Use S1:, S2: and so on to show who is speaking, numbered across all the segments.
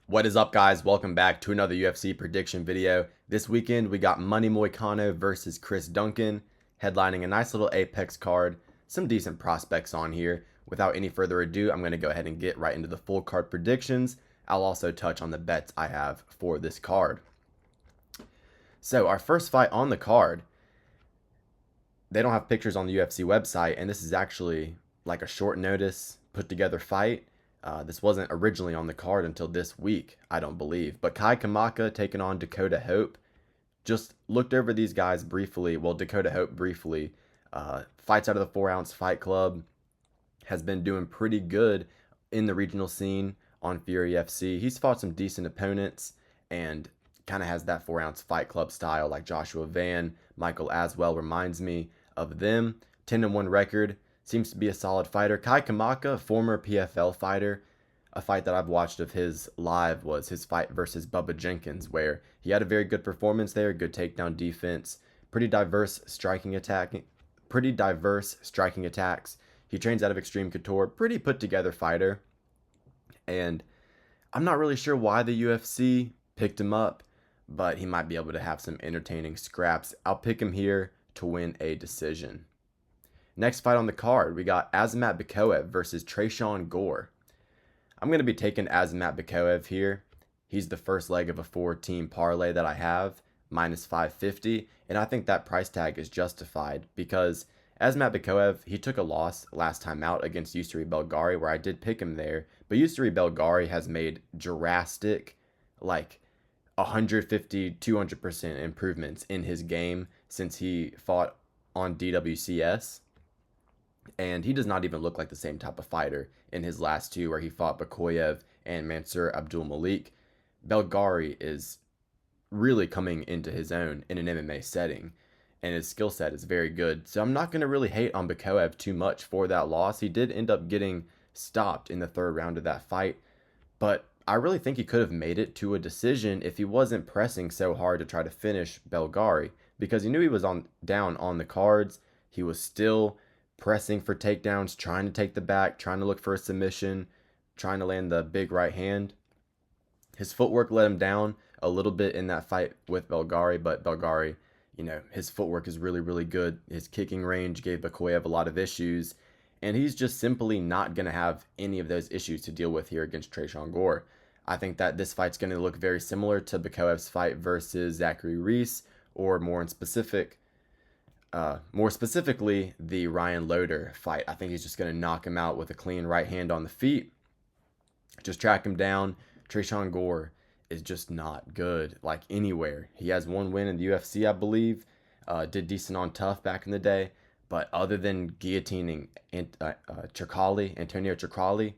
S1: What is up, guys? Welcome back to another UFC prediction video. This weekend we got Money Moicano versus Chris Duncan, headlining a nice little Apex card. Some decent prospects on here. Without any further ado, I'm going to go ahead and get right into the full card predictions. I'll also touch on the bets I have for this card. So our first fight on the card, they don't have pictures on the UFC website, and this is actually like a short notice put together fight. This wasn't originally on the card until this week, I don't believe. But Kamaka taking on Dakota Hope. Just looked over these guys briefly. Well, Dakota Hope briefly. Fights out of the 4-ounce Fight Club. Has been doing pretty good in the regional scene on Fury FC. He's fought some decent opponents and kind of has that 4-ounce Fight Club style like Joshua Van. Michael Aswell reminds me of them. 10-1 record. Seems to be a solid fighter. Kamaka, former PFL fighter. A fight that I've watched of his live was his fight versus Bubba Jenkins, where he had a very good performance there, good takedown defense, pretty diverse striking attacks. He trains out of Extreme Couture, pretty put together fighter. And I'm not really sure why the UFC picked him up, but he might be able to have some entertaining scraps. I'll pick him here to win a decision. Next fight on the card, we got Azamat Bekoev versus Tresean Gore. I'm going to be taking Azamat Bekoev here. He's the first leg of a 4-team parlay that I have, minus 550, and I think that price tag is justified because Azamat Bekoev, he took a loss last time out against Yusri Belgari, where I did pick him there, but Yusri Belgari has made drastic, like 150, 200% improvements in his game since he fought on DWCS. And he does not even look like the same type of fighter in his last two, where he fought Bekoev and Mansour Abdul Malik. Belgari is really coming into his own in an MMA setting, and his skill set is very good. So I'm not going to really hate on Bekoev too much for that loss. He did end up getting stopped in the third round of that fight, but I really think he could have made it to a decision if he wasn't pressing so hard to try to finish Belgari, because he knew he was down on the cards. He was still pressing for takedowns, trying to take the back, trying to look for a submission, trying to land the big right hand. His footwork let him down a little bit in that fight with Belgari, but Belgari, his footwork is really, really good. His kicking range gave Bekoev a lot of issues, and he's just simply not going to have any of those issues to deal with here against Tresean Gore. I think that this fight's going to look very similar to Bekoev's fight versus Zachary Reese, or more specifically, the Ryan Loder fight. I think he's just going to knock him out with a clean right hand on the feet. Just track him down. Tresean Gore is just not good, like, anywhere. He has one win in the UFC, I believe. Did decent on Tough back in the day. But other than guillotining Antonio Tricali,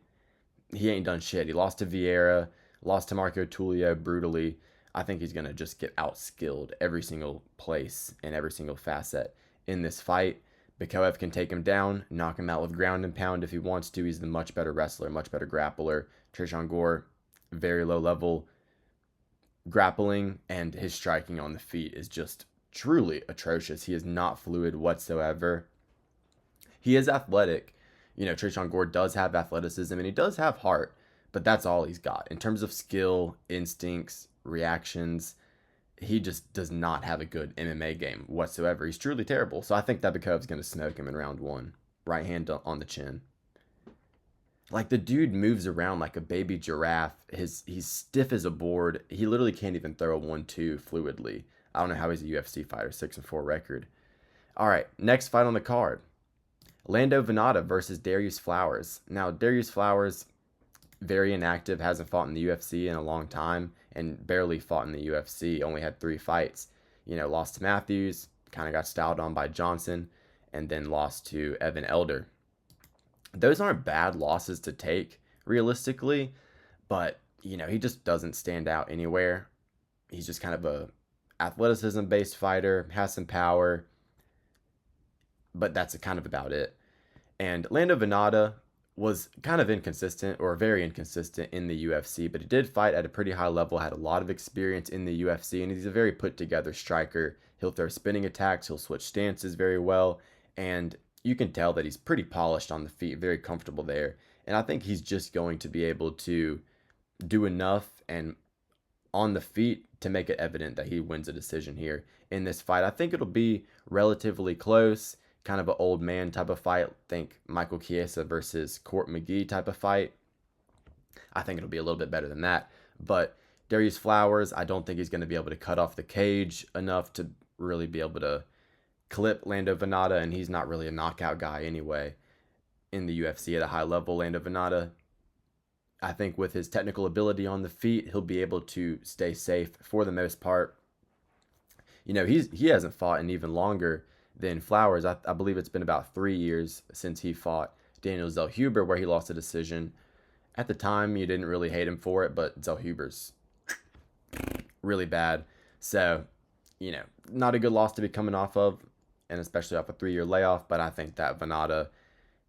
S1: he ain't done shit. He lost to Vieira, lost to Marco Tullio brutally. I think he's going to just get outskilled every single place and every single facet in this fight. Bekoev can take him down, knock him out with ground and pound if he wants to. He's the much better wrestler, much better grappler. Tresean Gore, very low level grappling, and his striking on the feet is just truly atrocious. He is not fluid whatsoever. He is athletic. Tresean Gore does have athleticism and he does have heart, but that's all he's got. In terms of skill, instincts, reactions, he just does not have a good MMA game whatsoever. He's truly terrible. So I think that Bekoev's going to smoke him in round one. Right hand on the chin. Like, the dude moves around like a baby giraffe. He's stiff as a board. He literally can't even throw a 1-2 fluidly. I don't know how he's a UFC fighter, 6-4 record. All right, next fight on the card. Lando Vanata versus Darius Flowers. Now, Darius Flowers, very inactive, hasn't fought in the UFC in a long time, and barely fought in the UFC, only had 3 fights. Lost to Matthews, kind of got styled on by Johnson, and then lost to Evan Elder. Those aren't bad losses to take, realistically, but, he just doesn't stand out anywhere. He's just kind of a athleticism-based fighter, has some power, but that's kind of about it. And Lando Vanata was kind of inconsistent, or very inconsistent, in the UFC, but he did fight at a pretty high level, had a lot of experience in the UFC, and he's a very put-together striker. He'll throw spinning attacks, he'll switch stances very well, and you can tell that he's pretty polished on the feet, very comfortable there. And I think he's just going to be able to do enough and on the feet to make it evident that he wins a decision here in this fight. I think it'll be relatively close, kind of an old man type of fight. Think Michael Chiesa versus Court McGee type of fight. I think it'll be a little bit better than that. But Darius Flowers, I don't think he's going to be able to cut off the cage enough to really be able to clip Lando Vanata, and he's not really a knockout guy anyway in the UFC at a high level. Lando Vanata, I think with his technical ability on the feet, he'll be able to stay safe for the most part. You know, he hasn't fought in even longer than Flowers. I believe it's been about 3 years since he fought Daniel Zellhuber, where he lost a decision. At the time, you didn't really hate him for it, but Zellhuber's really bad. So, you know, not a good loss to be coming off of, and especially off a 3-year layoff. But I think that Vanata,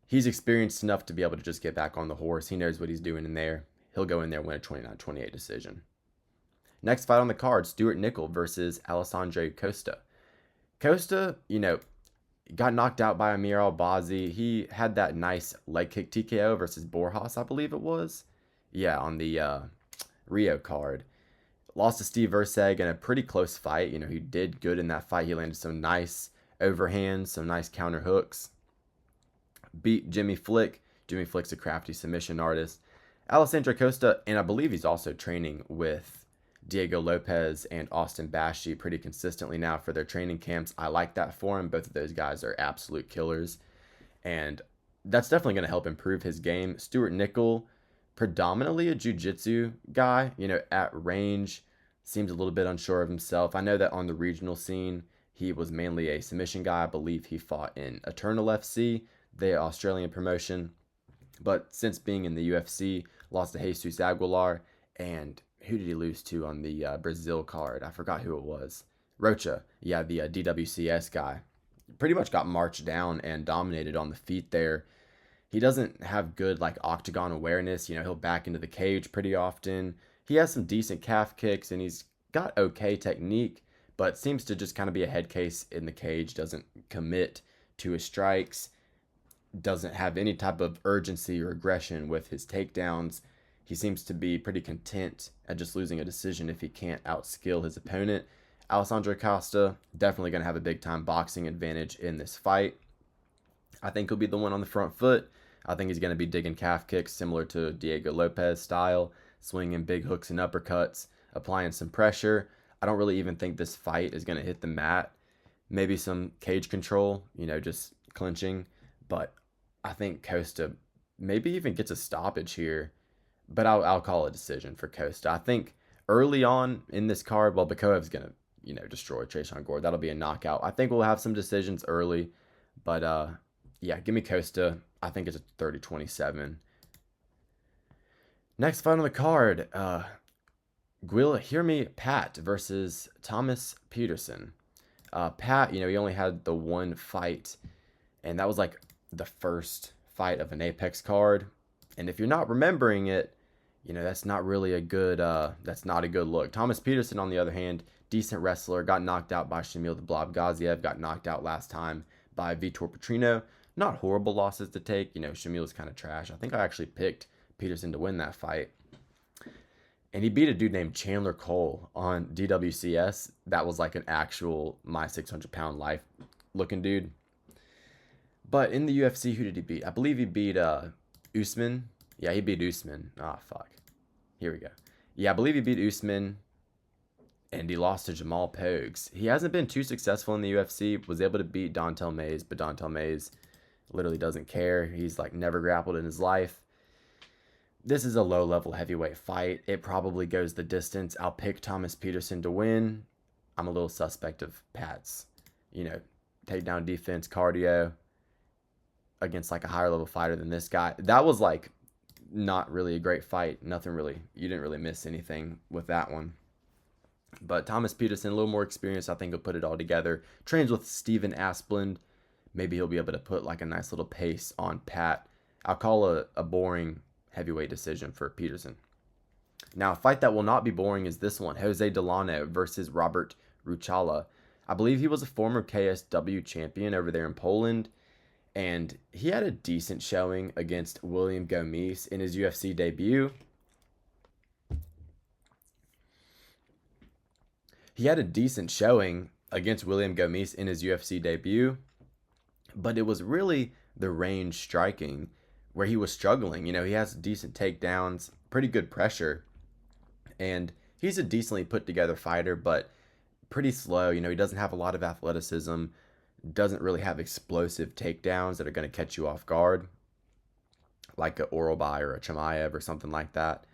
S1: he's experienced enough to be able to just get back on the horse. He knows what he's doing in there. He'll go in there and win a 29-28 decision. Next fight on the card, Stuart Nicoll versus Alessandro Costa. Costa, you know, got knocked out by Amir Albazi. He had that nice leg kick TKO versus Borjas, I believe it was. Yeah, on the Rio card. Lost to Steve Verseg in a pretty close fight. You know, he did good in that fight. He landed some nice overhands, some nice counter hooks. Beat Jimmy Flick. Jimmy Flick's a crafty submission artist. Alessandro Costa, and I believe he's also training with Diego Lopez and Austin Bashi pretty consistently now for their training camps. I like that for him. Both of those guys are absolute killers, and that's definitely going to help improve his game. Stuart Nicoll, predominantly a jiu-jitsu guy, you know, at range, seems a little bit unsure of himself. I know that on the regional scene, he was mainly a submission guy. I believe he fought in Eternal FC, the Australian promotion, but since being in the UFC, lost to Jesus Aguilar, and who did he lose to on the Brazil card? I forgot who it was. Rocha, yeah, the DWCS guy. Pretty much got marched down and dominated on the feet there. He doesn't have good like octagon awareness. You know, he'll back into the cage pretty often. He has some decent calf kicks and he's got okay technique, but seems to just kind of be a head case in the cage. Doesn't commit to his strikes. Doesn't have any type of urgency or aggression with his takedowns. He seems to be pretty content at just losing a decision if he can't outskill his opponent. Alessandro Costa, definitely going to have a big-time boxing advantage in this fight. I think he'll be the one on the front foot. I think he's going to be digging calf kicks similar to Diego Lopez style, swinging big hooks and uppercuts, applying some pressure. I don't really even think this fight is going to hit the mat. Maybe some cage control, you know, just clinching. But I think Costa maybe even gets a stoppage here. But I'll call a decision for Costa. I think early on in this card, well, Bekoev's going to, you know, destroy Tresean Gore. That'll be a knockout. I think we'll have some decisions early. But, yeah, give me Costa. I think it's a 30-27. Next fight on the card, Guilherme Pat versus Thomas Peterson. Pat, you know, he only had the one fight, and that was like the first fight of an Apex card. And if you're not remembering it, you know, that's not really a good, that's not a good look. Thomas Peterson, on the other hand, decent wrestler, got knocked out by Shamil the Blob Gaziev, got knocked out last time by Vitor Petrino. Not horrible losses to take. You know, Shamil is kind of trash. I think I actually picked Peterson to win that fight. And he beat a dude named Chandler Cole on DWCS. That was like an actual my 600-pound life looking dude. But in the UFC, who did he beat? I believe he beat Usman. Yeah, he beat Usman. Ah, fuck. Here we go. Yeah, I believe he beat Usman, and he lost to Jamal Pogues. He hasn't been too successful in the UFC. Was able to beat Dontel Mays, but Dontel Mays literally doesn't care. He's like never grappled in his life. This is a low-level heavyweight fight. It probably goes the distance. I'll pick Thomas Peterson to win. I'm a little suspect of Pat's, you know, takedown defense, cardio against like a higher level fighter than this guy. That was like not really a great fight. Nothing really, you didn't really miss anything with that one. But Thomas Peterson, a little more experience. I think he'll put it all together. Trains with Steven Asplund. Maybe he'll be able to put like a nice little pace on Pat. I'll call a boring heavyweight decision for Peterson. Now, a fight that will not be boring is this one. Jose Delano versus Robert Ruchala. I believe he was a former KSW champion over there in Poland. And he had a decent showing against William Gomis in his UFC debut. he had a decent showing against William Gomis in his UFC debut, but it was really the range striking where he was struggling. You know, he has decent takedowns, pretty good pressure, and he's a decently put together fighter, but pretty slow. You know, he doesn't have a lot of athleticism, doesn't really have explosive takedowns that are going to catch you off guard, like a Orolbai or a Chimaev or something like that.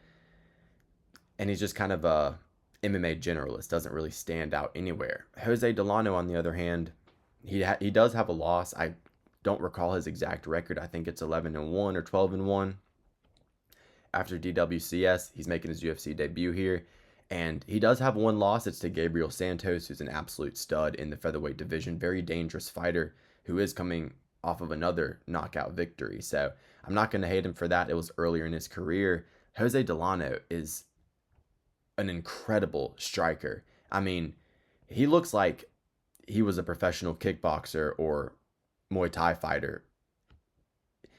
S1: And he's just kind of a MMA generalist, doesn't really stand out anywhere. Jose Delano, on the other hand, he does have a loss. I don't recall his exact record. I think it's 11-1 or 12-1. After DWCS, he's making his UFC debut here. And he does have one loss. It's to Gabriel Santos, who's an absolute stud in the featherweight division. Very dangerous fighter who is coming off of another knockout victory. So I'm not going to hate him for that. It was earlier in his career. Jose Delano is an incredible striker. I mean, he looks like he was a professional kickboxer or Muay Thai fighter.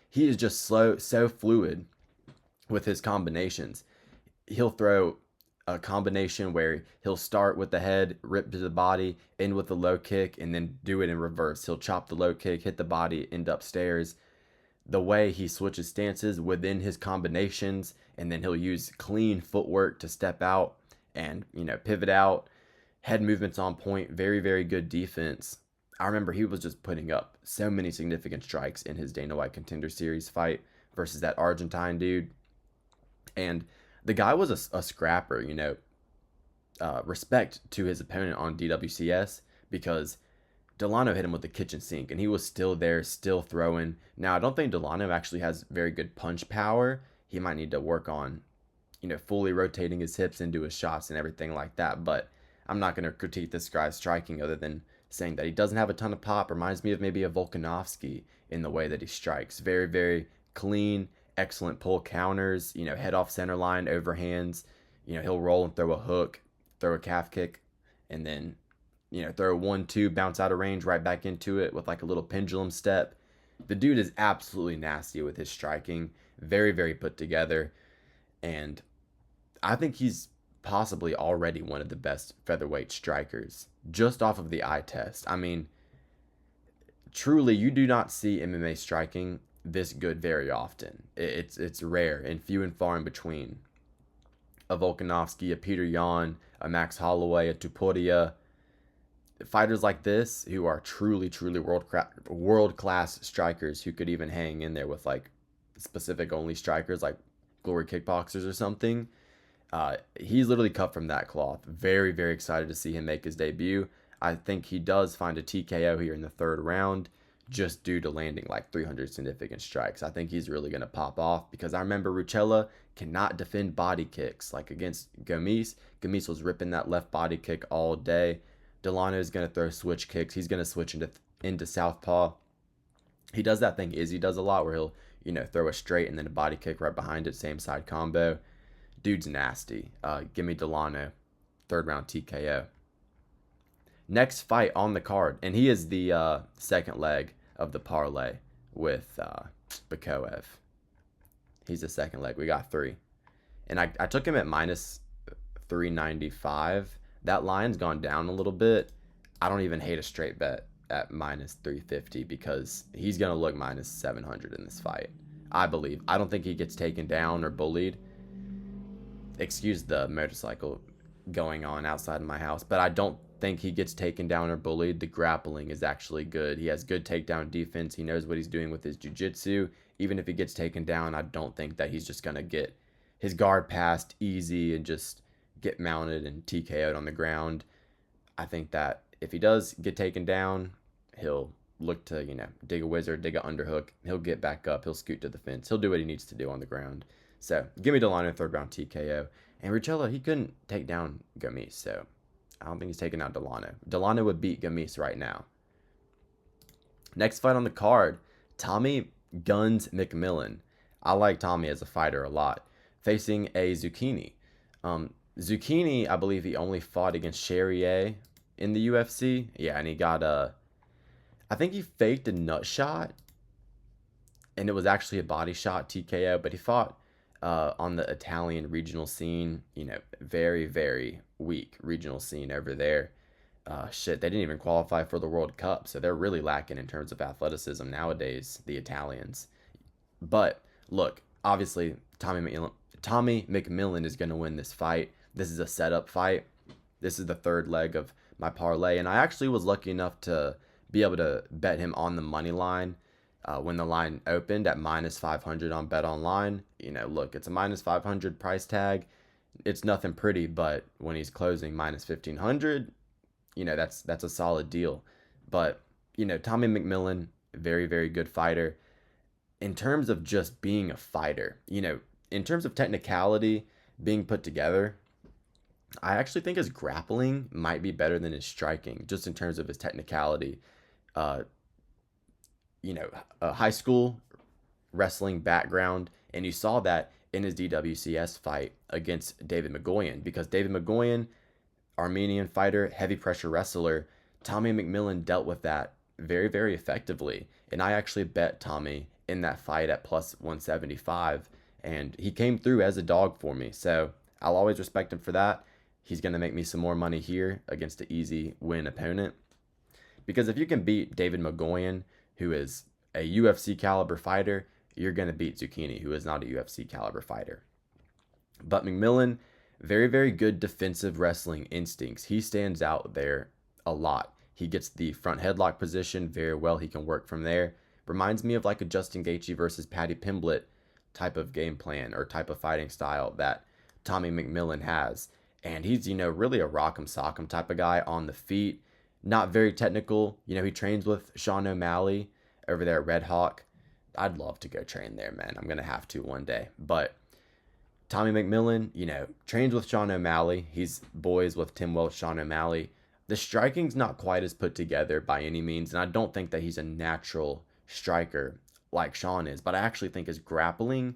S1: He is just so fluid with his combinations. He'll throw a combination where he'll start with the head, rip to the body, end with the low kick, and then do it in reverse. He'll chop the low kick, hit the body, end upstairs. The way he switches stances within his combinations, and then he'll use clean footwork to step out and, you know, pivot out. Head movements on point, very, very good defense. I remember he was just putting up so many significant strikes in his Dana White Contender Series fight versus that Argentine dude. And the guy was a scrapper, you know. Respect to his opponent on DWCS, because Delano hit him with the kitchen sink and he was still there, still throwing. Now, I don't think Delano actually has very good punch power. He might need to work on, you know, fully rotating his hips into his shots and everything like that. But I'm not going to critique this guy's striking other than saying that he doesn't have a ton of pop. Reminds me of maybe a Volkanovski in the way that he strikes. Very, very clean, excellent pull counters, you know, head off center line, overhands. You know, he'll roll and throw a hook, throw a calf kick, and then, you know, throw a 1-2, bounce out of range, right back into it with like a little pendulum step. The dude is absolutely nasty with his striking. Very, very put together. And I think he's possibly already one of the best featherweight strikers just off of the eye test. I mean, truly, you do not see MMA striking this good very often. It's rare and few and far in between. A Volkanovski, a Peter Yan, a Max Holloway, a Tuporia. Fighters like this who are truly, truly world-class strikers who could even hang in there with like specific only strikers like Glory Kickboxers or something. He's literally cut from that cloth. Very, very excited to see him make his debut. I think he does find a TKO here in the third round just due to landing like 300 significant strikes. I think he's really going to pop off because I remember Ruchala cannot defend body kicks. Like against Gomis, Gomis was ripping that left body kick all day. Delano is going to throw switch kicks. He's going to switch into southpaw. He does that thing Izzy does a lot where he'll, you know, throw a straight and then a body kick right behind it, same side combo. Dude's nasty. Give me Delano, third round TKO. Next fight on the card, and he is the second leg of the parlay with Bekoev. He's the second leg. We got three. And I took him at minus 395. That line's gone down a little bit. I don't even hate a straight bet at minus 350 because he's going to look minus 700 in this fight, I believe. I don't think he gets taken down or bullied. Excuse the motorcycle going on outside of my house, but I don't think he gets taken down or bullied. The grappling is actually good. He has good takedown defense. He knows what he's doing with his jiu-jitsu. Even if he gets taken down, I don't think that he's just going to get his guard passed easy and just get mounted and TKO'd on the ground. I think that if he does get taken down, he'll look to, you know, dig a wizard, dig an underhook. He'll get back up. He'll scoot to the fence. He'll do what he needs to do on the ground. So give me Delano, third round TKO. And Ruchala, he couldn't take down Gomis, so I don't think he's taking out Delano. Delano would beat Gomis right now. Next fight on the card, Tommy Guns McMillen. I like Tommy as a fighter a lot. Facing a Zucchini. Zucchini, I believe he only fought against Charrier in the UFC. Yeah, and he got I think he faked a nut shot, and it was actually a body shot TKO, but he fought on the Italian regional scene. Very, very weak regional scene over there. Shit, they didn't even qualify for the World Cup, so they're really lacking in terms of athleticism nowadays, the Italians. But look, obviously, Tommy McMillen is going to win this fight. This is a setup fight. This is the third leg of my parlay, and I actually was lucky enough to be able to bet him on the money line when the line opened at minus 500 on Bet Online. Look, it's a minus 500 price tag. It's nothing pretty, but when he's closing minus 1500, that's a solid deal. But Tommy McMillen, very, very good fighter. In terms of just being a fighter, in terms of technicality being put together, I actually think his grappling might be better than his striking, just in terms of his technicality. Uh, a high school wrestling background, and you saw that in his DWCS fight against David Mogoyan, because David Mogoyan, Armenian fighter, heavy pressure wrestler, Tommy McMillen dealt with that very, very effectively. And I actually bet Tommy in that fight at plus 175, and he came through as a dog for me. So I'll always respect him for that. He's going to make me some more money here against an easy win opponent. Because if you can beat David Mogoyan, who is a UFC caliber fighter, you're going to beat Zucchini, who is not a UFC caliber fighter. But McMillen, very, very good defensive wrestling instincts. He stands out there a lot. He gets the front headlock position very well. He can work from there. Reminds me of like a Justin Gaethje versus Paddy Pimblett type of game plan or type of fighting style that Tommy McMillen has. And he's, really a rock'em sock'em type of guy on the feet. Not very technical. He trains with Sean O'Malley over there at Red Hawk. I'd love to go train there, man. I'm going to have to one day. But Tommy McMillen, trains with Sean O'Malley. He's boys with Tim Welch, Sean O'Malley. The striking's not quite as put together by any means, and I don't think that he's a natural striker like Sean is, but I actually think his grappling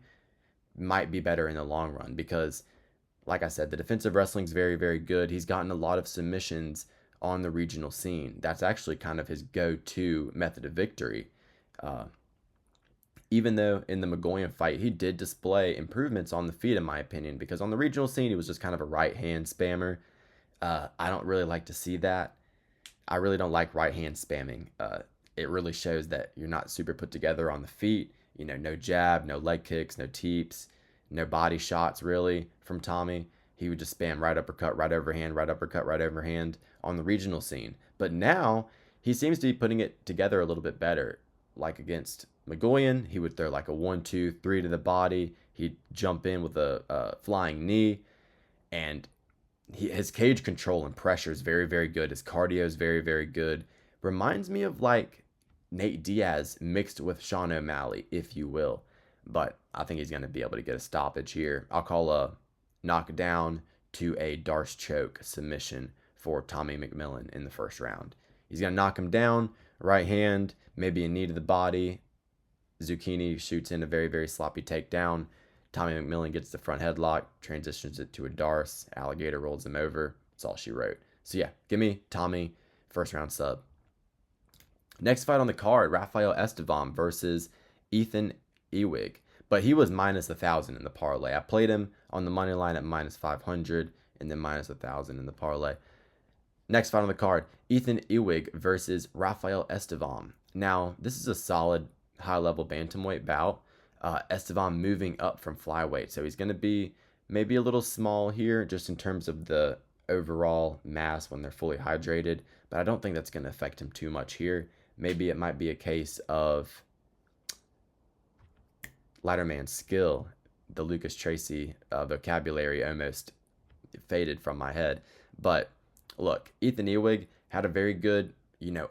S1: might be better in the long run because, like I said, the defensive wrestling's very, very good. He's gotten a lot of submissions on the regional scene. That's actually kind of his go-to method of victory. Even though in the Mogoyan fight, he did display improvements on the feet, in my opinion, because on the regional scene, he was just kind of a right-hand spammer. I don't really like to see that. I really don't like right-hand spamming. It really shows that you're not super put together on the feet. No jab, no leg kicks, no teeps, no body shots, really, from Tommy. He would just spam right uppercut, right overhand, right uppercut, right overhand on the regional scene. But now, he seems to be putting it together a little bit better. Like against Mogoyan, he would throw like a 1-2-3 to the body. He'd jump in with a flying knee. And his cage control and pressure is very, very good. His cardio is very, very good. Reminds me of like Nate Diaz mixed with Sean O'Malley, if you will. But I think he's going to be able to get a stoppage here. I'll call a knockdown to a Darce choke submission for Tommy McMillen in the first round. He's going to knock him down, right hand, maybe a knee to the body. Zucchini shoots in a very, very sloppy takedown. Tommy McMillen gets the front headlock, transitions it to a Darce. Alligator rolls him over. That's all she wrote. So yeah, give me Tommy, first round sub. Next fight on the card, Rafael Estevam versus Ethan Ewing. But he was minus 1,000 in the parlay. I played him on the money line at minus 500 and then minus 1,000 in the parlay. Next fight on the card, Ethan Ewing versus Rafael Estevam. Now, this is a solid high-level bantamweight bout. Estevam moving up from flyweight, so he's going to be maybe a little small here just in terms of the overall mass when they're fully hydrated, but I don't think that's going to affect him too much here. Maybe it might be a case of Ladderman skill. The Lucas Tracy vocabulary almost faded from my head. But look, Ethan Ewing had a very good,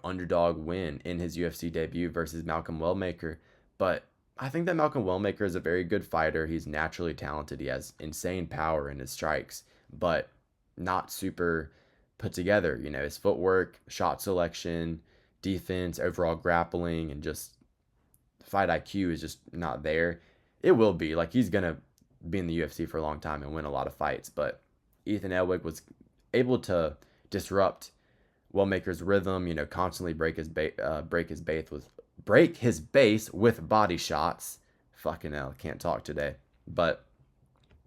S1: underdog win in his UFC debut versus Malcolm Wellmaker. But I think that Malcolm Wellmaker is a very good fighter. He's naturally talented. He has insane power in his strikes, but not super put together. His footwork, shot selection, defense, overall grappling, and just fight IQ is just not there. It will be. Like, he's going to be in the UFC for a long time and win a lot of fights, but Ethan Ewing was able to disrupt Wellmaker's rhythm, constantly break his base with body shots. Fucking hell, can't talk today. But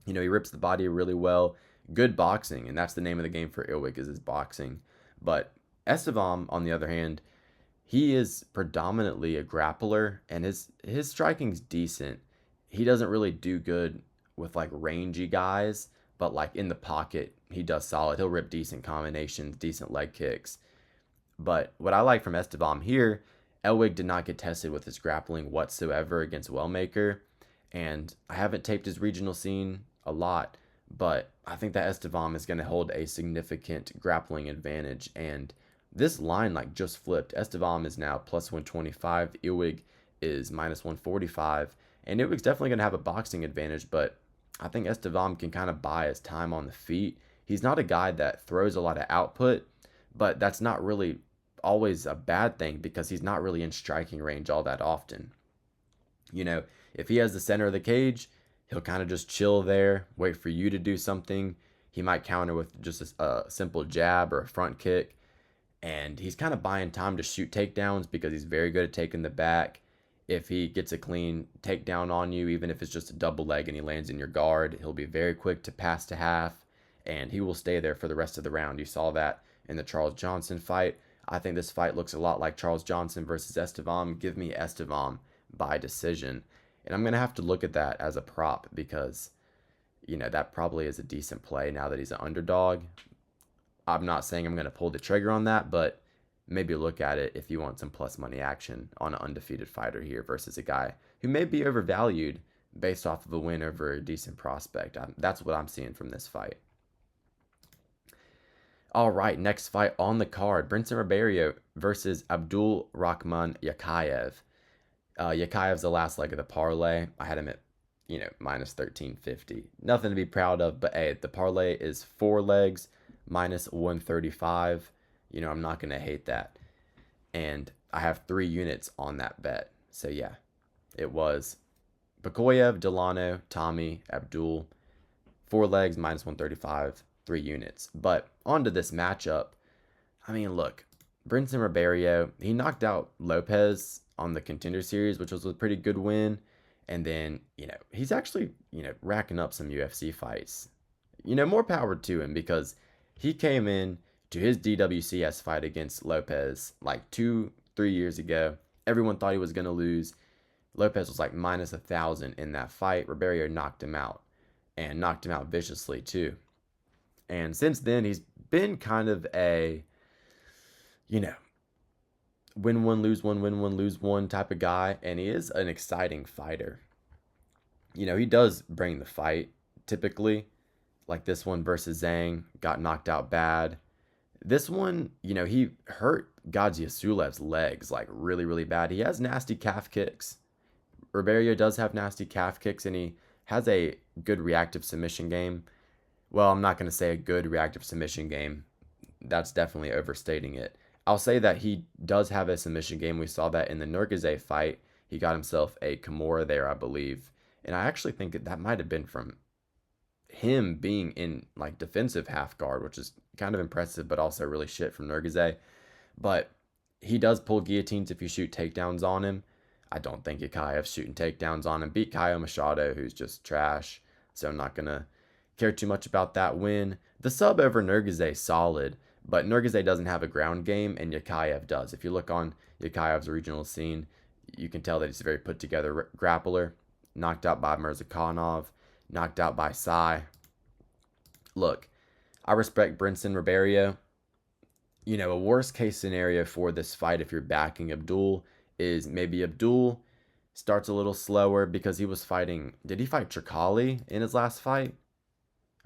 S1: He rips the body really well. Good boxing, and that's the name of the game for Ewing is his boxing. But Estevam, on the other hand, he is predominantly a grappler, and his striking's decent. He doesn't really do good with like rangy guys, but like in the pocket, he does solid. He'll rip decent combinations, decent leg kicks. But what I like from Estevam here, Ewing did not get tested with his grappling whatsoever against Wellmaker. And I haven't taped his regional scene a lot, but I think that Estevam is going to hold a significant grappling advantage. And this line like just flipped. Estevam is now plus 125. Ewing is minus 145. And Ewing's definitely going to have a boxing advantage, but I think Estevam can kind of buy his time on the feet. He's not a guy that throws a lot of output, but that's not really always a bad thing because he's not really in striking range all that often. If he has the center of the cage, he'll kind of just chill there, wait for you to do something. He might counter with just a simple jab or a front kick. And he's kind of buying time to shoot takedowns because he's very good at taking the back. If he gets a clean takedown on you, even if it's just a double leg and he lands in your guard, he'll be very quick to pass to half, and he will stay there for the rest of the round. You saw that in the Charles Johnson fight. I think this fight looks a lot like Charles Johnson versus Estevam. Give me Estevam by decision. And I'm going to have to look at that as a prop because, that probably is a decent play now that he's an underdog. I'm not saying I'm going to pull the trigger on that, but maybe look at it if you want some plus money action on an undefeated fighter here versus a guy who may be overvalued based off of a win over a decent prospect. That's what I'm seeing from this fight. All right, next fight on the card, Brinson Ribeiro versus Abdul Rahman Yakhyaev. Yakhyaev's the last leg of the parlay. I had him at, minus 1350. Nothing to be proud of, but hey, the parlay is 4 legs, minus 135. I'm not going to hate that. And I have 3 units on that bet. So yeah, it was Bekoev, Delano, Tommy, Abdul. 4 legs, minus 135, 3 units. But on to this matchup. Look, Brinson Ribeiro, he knocked out Lopez on the Contender Series, which was a pretty good win. And then, he's actually, racking up some UFC fights. More power to him because he came in to his DWCS fight against Lopez like 2-3 years ago. Everyone thought he was going to lose. Lopez was like minus 1,000 in that fight. Ribeiro knocked him out and knocked him out viciously too. And since then, he's been kind of a, win one, lose one, win one, lose one type of guy. And he is an exciting fighter. He does bring the fight typically, like this one versus Zhang, got knocked out bad. This one, he hurt Gaziasulev's legs like really, really bad. He has nasty calf kicks. Ribeiro does have nasty calf kicks, and he has a good reactive submission game. Well, I'm not going to say a good reactive submission game. That's definitely overstating it. I'll say that he does have a submission game. We saw that in the Nurgaze fight. He got himself a Kimura there, I believe. And I actually think that might have been from him being in like defensive half guard, which is kind of impressive, but also really shit from Nurgaze. But he does pull guillotines if you shoot takedowns on him. I don't think Yakhyaev's shooting takedowns on him. Beat Caio Machado, who's just trash. So I'm not going to care too much about that win. The sub over Nurgaze solid, but Nurgaze doesn't have a ground game, and Yakhyaev does. If you look on Yakhyaev's regional scene, you can tell that he's a very put together grappler. Knocked out by Mirzakhanov, knocked out by Sai. Look, I respect Brinson Ribeiro. A worst case scenario for this fight, if you're backing Abdul, is maybe Abdul starts a little slower because he was fighting. Did he fight Tricali in his last fight?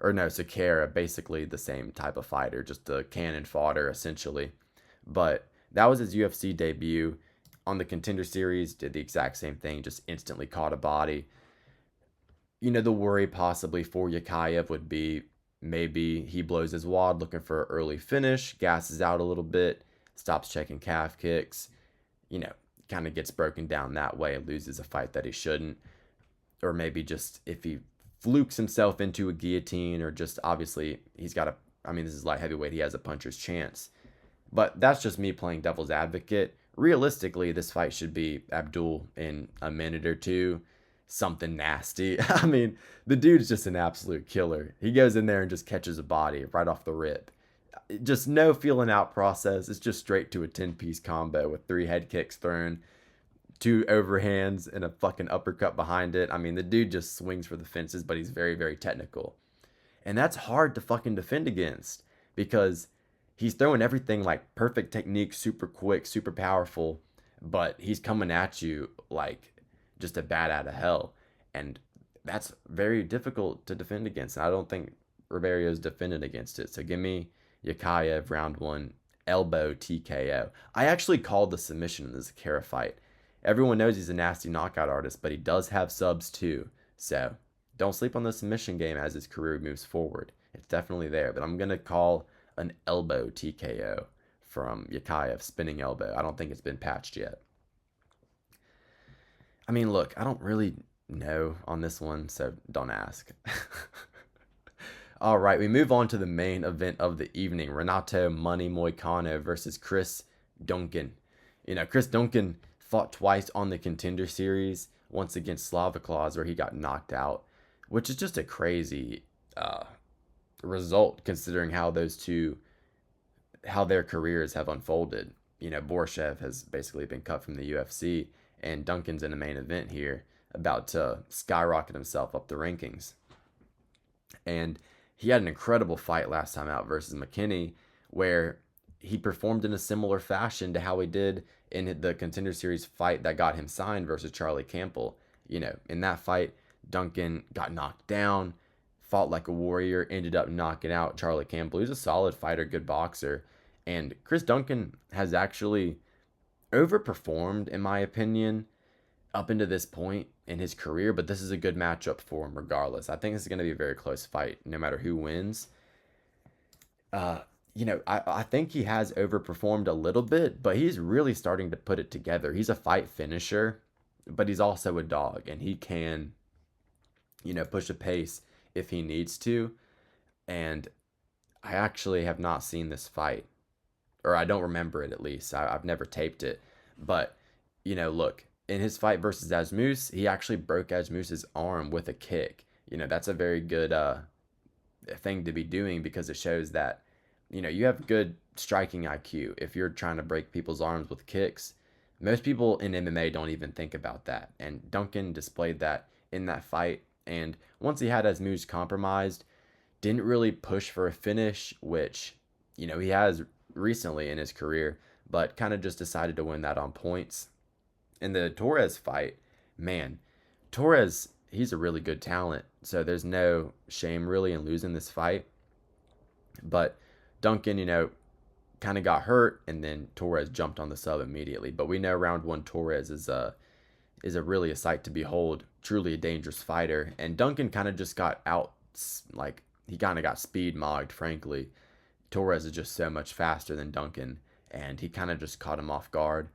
S1: Or no, Sakara, basically the same type of fighter, just a cannon fodder essentially. But that was his UFC debut. On the Contender Series, did the exact same thing, just instantly caught a body. The worry possibly for Yakhyaev would be maybe he blows his wad looking for an early finish, gasses out a little bit, stops checking calf kicks, kind of gets broken down that way, loses a fight that he shouldn't. Or maybe just if he flukes himself into a guillotine, or just obviously he's got this is light heavyweight, he has a puncher's chance. But that's just me playing devil's advocate. Realistically, this fight should be Abdul in a minute or two. something nasty. I mean, the dude's just an absolute killer. He goes in there and just catches a body right off the rip. Just no feeling out process. It's just straight to a 10-piece combo with 3 head kicks thrown, 2 overhands, and a fucking uppercut behind it. I mean, the dude just swings for the fences, but he's very, very technical. And that's hard to fucking defend against because he's throwing everything like perfect technique, super quick, super powerful, but he's coming at you like just a bat out of hell. And that's very difficult to defend against. And I don't think Ribeiro's defended against it. So give me Yakhyaev round 1, elbow TKO. I actually called the submission in this Kara fight. Everyone knows he's a nasty knockout artist, but he does have subs too. So don't sleep on the submission game as his career moves forward. It's definitely there, but I'm going to call an elbow TKO from Yakhyaev, spinning elbow. I don't think it's been patched yet. I mean, look, I don't really know on this one, so don't ask. All right, we move on to the main event of the evening. Renato Money Moicano versus Chris Duncan. Chris Duncan fought twice on the Contender Series, once against Slaviklaus where he got knocked out, which is just a crazy result considering how their careers have unfolded. Borshev has basically been cut from the UFC, and Duncan's in the main event here, about to skyrocket himself up the rankings. And he had an incredible fight last time out versus McKinney, where he performed in a similar fashion to how he did in the Contender Series fight that got him signed versus Charlie Campbell. In that fight, Duncan got knocked down, fought like a warrior, ended up knocking out Charlie Campbell. He's a solid fighter, good boxer. And Chris Duncan has actually overperformed, in my opinion, up into this point in his career, but this is a good matchup for him regardless. I think this is going to be a very close fight, no matter who wins. I think he has overperformed a little bit, but he's really starting to put it together. He's a fight finisher, but he's also a dog, and he can, push a pace if he needs to. And I actually have not seen this fight, or I don't remember it at least. I've never taped it. But, look, in his fight versus Asmus, he actually broke Asmus's arm with a kick. That's a very good thing to be doing because it shows that, you have good striking IQ if you're trying to break people's arms with kicks. Most people in MMA don't even think about that. And Duncan displayed that in that fight. And once he had Asmus compromised, didn't really push for a finish, which, he has recently in his career, but kind of just decided to win that on points. In the Torres fight, man, Torres, he's a really good talent, so there's no shame really in losing this fight. But Duncan, kind of got hurt, and then Torres jumped on the sub immediately. But we know round 1 Torres is really a sight to behold, truly a dangerous fighter. And Duncan kind of just got out, like, he kind of got speed mogged, frankly. Torres is just so much faster than Duncan, and he kind of just caught him off guard,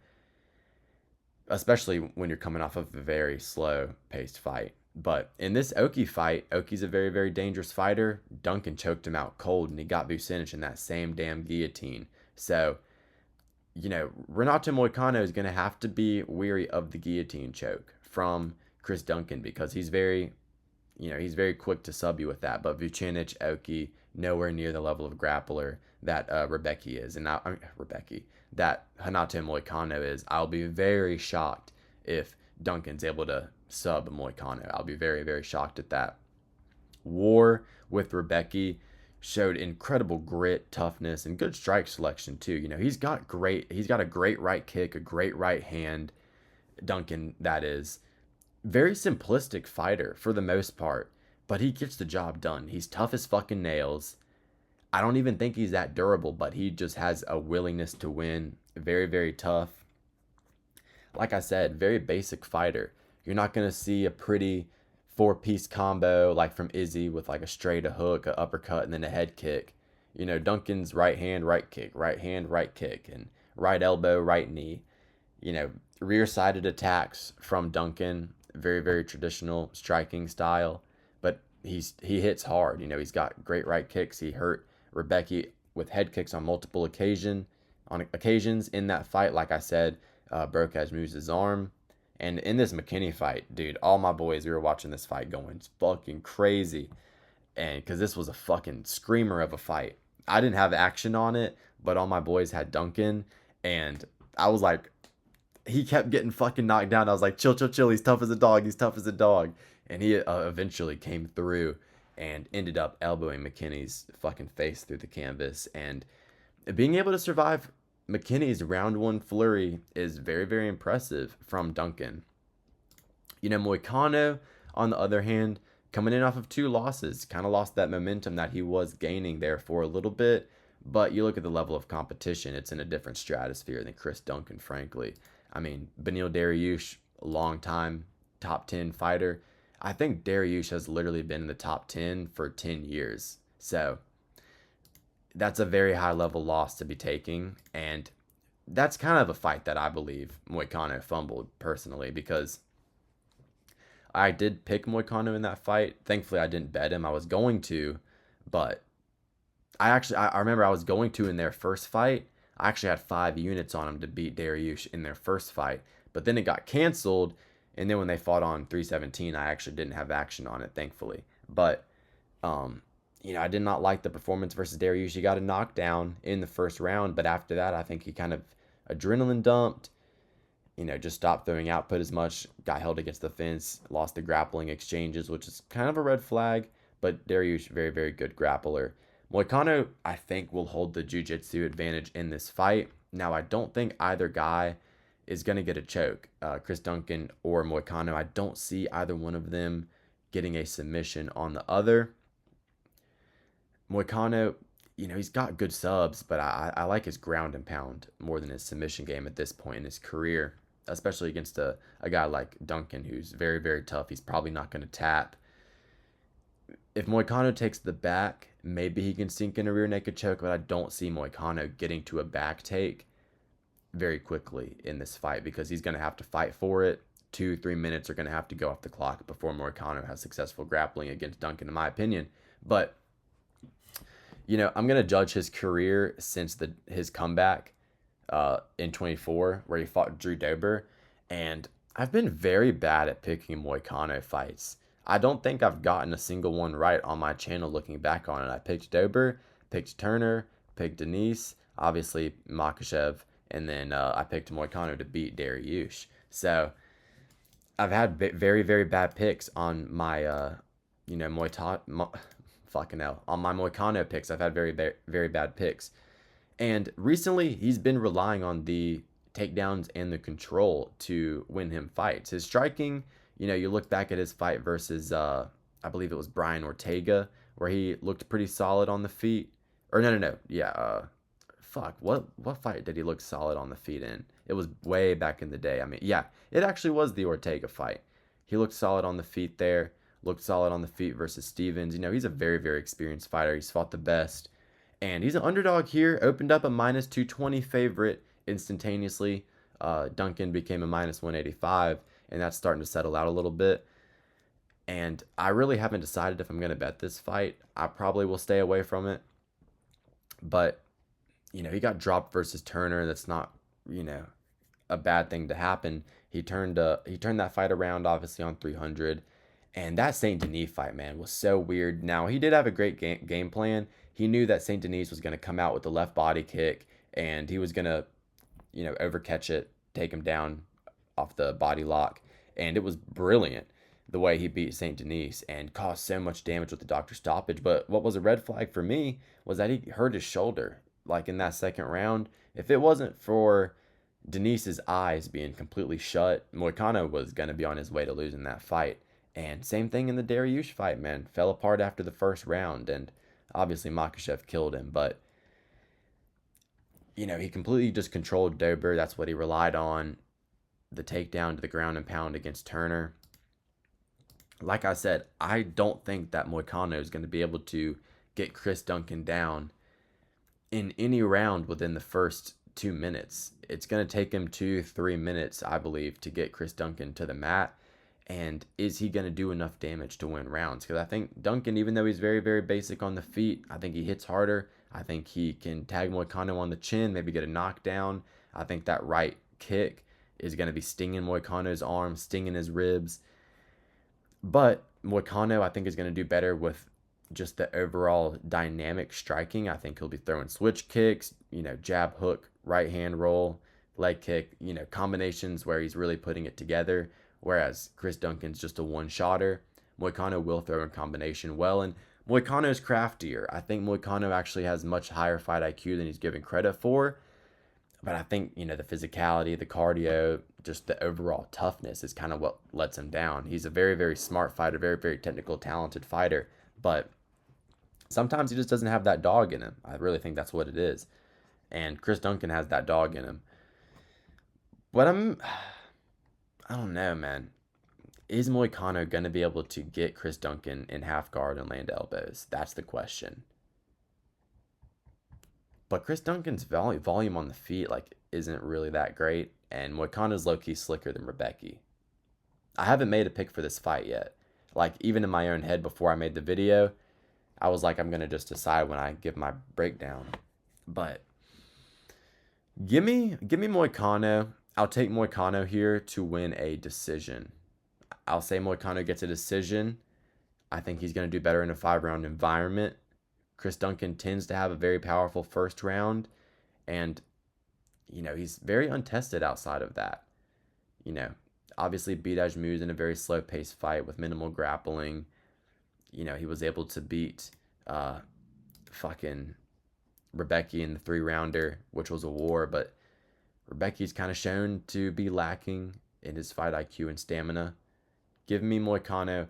S1: especially when you're coming off of a very slow-paced fight. But in this Oki fight, Oki's a very, very dangerous fighter. Duncan choked him out cold, and he got Vucinic in that same damn guillotine. So, Renato Moicano is going to have to be weary of the guillotine choke from Chris Duncan because he's very quick to sub you with that. But Vucinic, Oki, nowhere near the level of grappler that Rebecca is. And that Renato Moicano is. I'll be very shocked if Duncan's able to sub Moicano. I'll be very, very shocked at that. War with Rebecca showed incredible grit, toughness, and good strike selection too. He's got a great right kick, a great right hand. Duncan, that is. Very simplistic fighter for the most part, but he gets the job done. He's tough as fucking nails. I don't even think he's that durable, but he just has a willingness to win. Very, very tough. Like I said, very basic fighter. You're not going to see a pretty 4-piece combo like from Izzy with like a straight, a hook, a uppercut, and then a head kick. Duncan's right hand, right kick, and right elbow, right knee. Rear-sided attacks from Duncan. Very, very traditional striking style, but he hits hard. He's got great right kicks. He hurt Rebecca with head kicks on multiple occasions in that fight. Like I said, broke Asmus's arm, And in this McKinney fight, dude, all my boys, we were watching this fight going fucking crazy. And because this was a fucking screamer of a fight. I didn't have action on it, but all my boys had Duncan. And I was like, he kept getting fucking knocked down. I was like, chill, chill, chill. He's tough as a dog. He's tough as a dog. And he eventually came through and ended up elbowing McKinney's fucking face through the canvas. And being able to survive McKinney's round one flurry is very, very impressive from Duncan. Moicano, on the other hand, coming in off of 2 losses, kind of lost that momentum that he was gaining there for a little bit. But you look at the level of competition, it's in a different stratosphere than Chris Duncan, frankly. I mean, Beneil Dariush, long time top 10 fighter. I think Dariush has literally been in the top 10 for 10 years. So that's a very high level loss to be taking. And that's kind of a fight that I believe Moicano fumbled personally, because I did pick Moicano in that fight. Thankfully, I didn't bet him. I was going to, but I remember I was going to in their first fight. I actually had 5 units on him to beat Dariush in their first fight, but then it got canceled. And then when they fought on 317, I actually didn't have action on it, thankfully. But, I did not like the performance versus Dariush. He got a knockdown in the first round, but after that, I think he kind of adrenaline dumped, just stopped throwing output as much, got held against the fence, lost the grappling exchanges, which is kind of a red flag, but Dariush, very, very good grappler. Moicano, I think, will hold the jiu-jitsu advantage in this fight. Now, I don't think either guy is going to get a choke. Chris Duncan or Moicano, I don't see either one of them getting a submission on the other. Moicano, he's got good subs, but I like his ground and pound more than his submission game at this point in his career, especially against a guy like Duncan, who's very, very tough. He's probably not going to tap. If Moicano takes the back, maybe he can sink in a rear naked choke, but I don't see Moicano getting to a back take very quickly in this fight, because he's going to have to fight for it. 2-3 minutes are going to have to go off the clock before Moicano has successful grappling against Duncan, in my opinion. But, I'm going to judge his career since his comeback in 24, where he fought Drew Dober, and I've been very bad at picking Moicano fights. I don't think I've gotten a single one right on my channel looking back on it. I picked Dober, picked Turner, picked Denise, obviously Yakhyaev, and then I picked Moicano to beat Dariush. So I've had very, very bad picks on my, on my Moicano picks. I've had very, very, very bad picks. And recently, he's been relying on the takedowns and the control to win him fights. His striking, you look back at his fight versus, I believe it was Brian Ortega, where he looked pretty solid on the feet. Or no. Yeah, what fight did he look solid on the feet in? It was way back in the day. I mean, yeah, it actually was the Ortega fight. He looked solid on the feet there, looked solid on the feet versus Stevens. He's a very, very experienced fighter. He's fought the best. And he's an underdog here, opened up a minus 220 favorite instantaneously. Duncan became a minus 185, and that's starting to settle out a little bit. And I really haven't decided if I'm going to bet this fight. I probably will stay away from it. But, he got dropped versus Turner. That's not, a bad thing to happen. He turned that fight around, obviously, on 300. And that St. Denis fight, man, was so weird. Now, he did have a great game plan. He knew that St. Denis was going to come out with the left body kick, and he was going to, overcatch it, take him down off the body lock. And it was brilliant the way he beat St. Denis and caused so much damage with the doctor stoppage. But what was a red flag for me was that he hurt his shoulder, like in that second round. If it wasn't for Denis's eyes being completely shut, Moicano was going to be on his way to losing that fight. And same thing in the Dariush fight, man. Fell apart after the first round, and obviously Yakhyaev killed him. But, he completely just controlled Dober. That's what he relied on. The takedown to the ground and pound against Turner. Like I said, I don't think that Moicano is going to be able to get Chris Duncan down in any round within the first 2 minutes. It's going to take him 2-3 minutes, I believe, to get Chris Duncan to the mat. And is he going to do enough damage to win rounds? Because I think Duncan, even though he's very, very basic on the feet, I think he hits harder. I think he can tag Moicano on the chin, maybe get a knockdown. I think that right kick is going to be stinging Moicano's arm, stinging his ribs. But Moicano, I think, is going to do better with just the overall dynamic striking. I think he'll be throwing switch kicks, jab, hook, right hand roll, leg kick, combinations where he's really putting it together. Whereas Chris Duncan's just a one-shotter. Moicano will throw in combination well, and Moicano's craftier. I think Moicano actually has much higher fight IQ than he's given credit for. But I think, the physicality, the cardio, just the overall toughness is kind of what lets him down. He's a very, very smart fighter, very, very technical, talented fighter. But sometimes he just doesn't have that dog in him. I really think that's what it is. And Chris Duncan has that dog in him. But I don't know, man. Is Moicano going to be able to get Chris Duncan in half guard and land elbows? That's the question. But Chris Duncan's volume on the feet isn't really that great, and Moicano's low-key slicker than Rebecca. I haven't made a pick for this fight yet. Even in my own head before I made the video, I was like, I'm going to just decide when I give my breakdown. But give me Moicano. I'll take Moicano here to win a decision. I'll say Moicano gets a decision. I think he's going to do better in a 5-round environment. Chris Duncan tends to have a very powerful first round, and, he's very untested outside of that. Obviously Bidaj moves in a very slow-paced fight with minimal grappling. He was able to beat fucking Rebecca in the 3-rounder, which was a war, but Rebecca's kind of shown to be lacking in his fight IQ and stamina. Give me Moicano.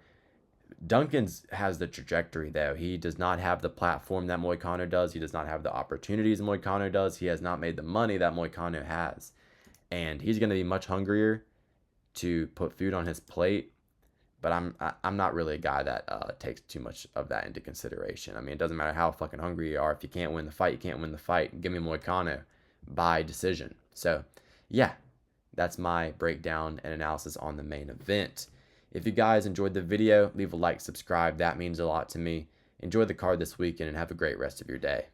S1: Duncan's has the trajectory, though. He does not have the platform that Moicano does. He does not have the opportunities Moicano does. He has not made the money that Moicano has. And he's going to be much hungrier to put food on his plate. But I'm not really a guy that takes too much of that into consideration. I mean, it doesn't matter how fucking hungry you are. If you can't win the fight, you can't win the fight. Give me Moicano by decision. So, yeah, that's my breakdown and analysis on the main event. If you guys enjoyed the video, leave a like, subscribe. That means a lot to me. Enjoy the card this weekend and have a great rest of your day.